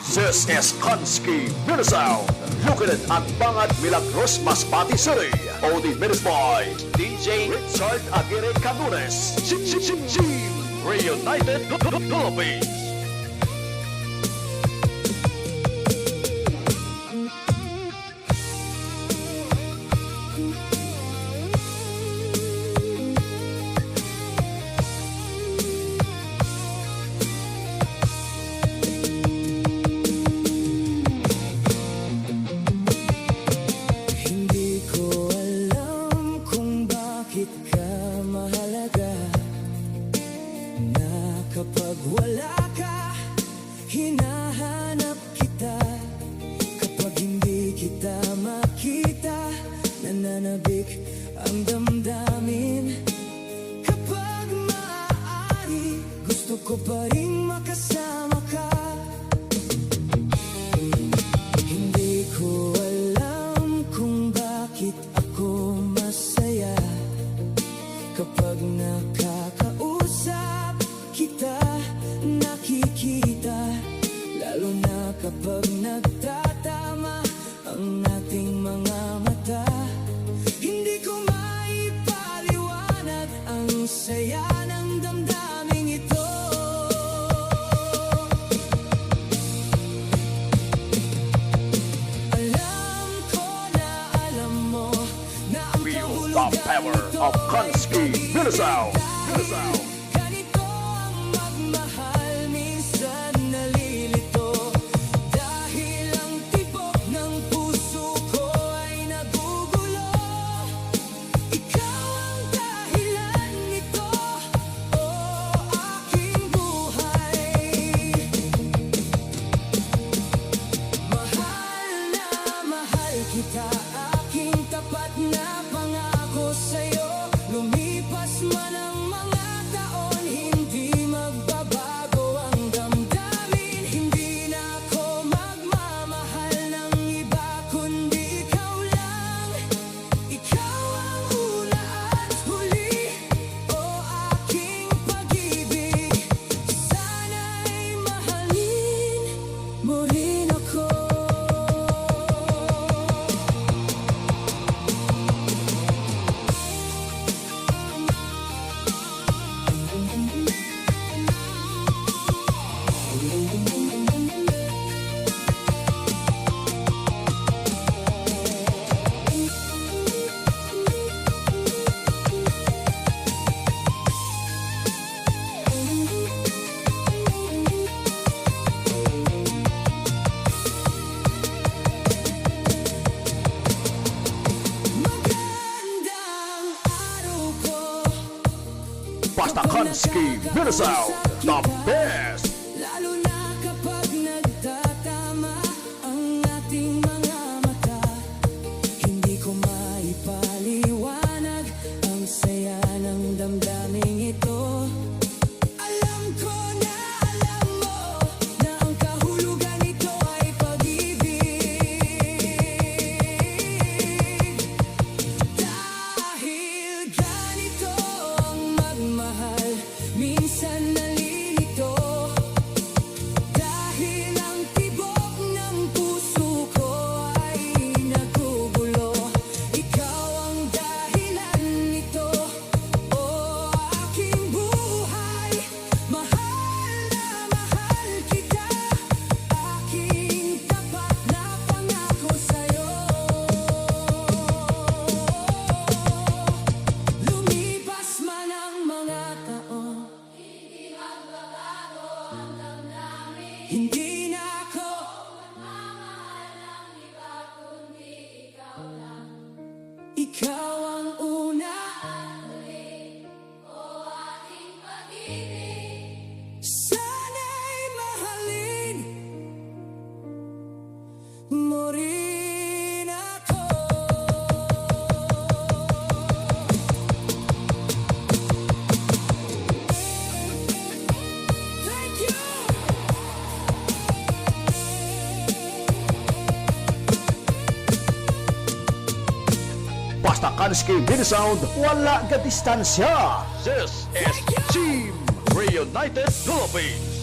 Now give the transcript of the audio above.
This is Konski Minisound, located at Bangat Milagros, Masbate City. Only minutes by DJ Richard Aguirre Canunes. Reunited Philippines. Kapag wala ka, hinahanap kita. Kapag hindi kita makita, nananabik ang damdamin. Kapag maaari, gusto ko pa rin makasama ka. Hindi ko alam kung bakit ako masaya kapag nakakausap kita, nakikita, lalo na kapag nagtatama ang ating mga mata. Hindi ko maipaliwanag ang saya ng damdaming ito. Alam ko na alam mo na ang Feel the power of Konski Minisound. Kita, aking tapat na pangako sa'yo. Lumipas man ang mga taon, hindi magbabago ang damdamin. Hindi na ako magmamahal ng iba, kundi ikaw lang. Ikaw ang una at huli, o aking pag-ibig. Sana'y mahalin mo rin ako. Basta Konski Minisound, the best. Lalo na kapag nagtatama ang ating mga mata. Hindi ko maipaliwanag ang saya ng damdaming ito. Alam ko na alam mo na ang kahulugan nito ay pag-ibig. Dahil ganito ang magmahal, minsan nalilito. Dahil ang tibok ng puso ko ay nagugulo. Ikaw ang dahilan nito, o aking buhay. Mahal na mahal kita, aking tapat na pangako sa'yo. Lumipas man ang mga taon, hindi na ako magmamahal ng iba, kundi ikaw lang. Ikaw ang una at huli, o aking pag-ibig. Sana'y mahalin mo rin ako. Thank you! Basta Konski Minisound, wala ka distansya. This is Team Reunited Philippines.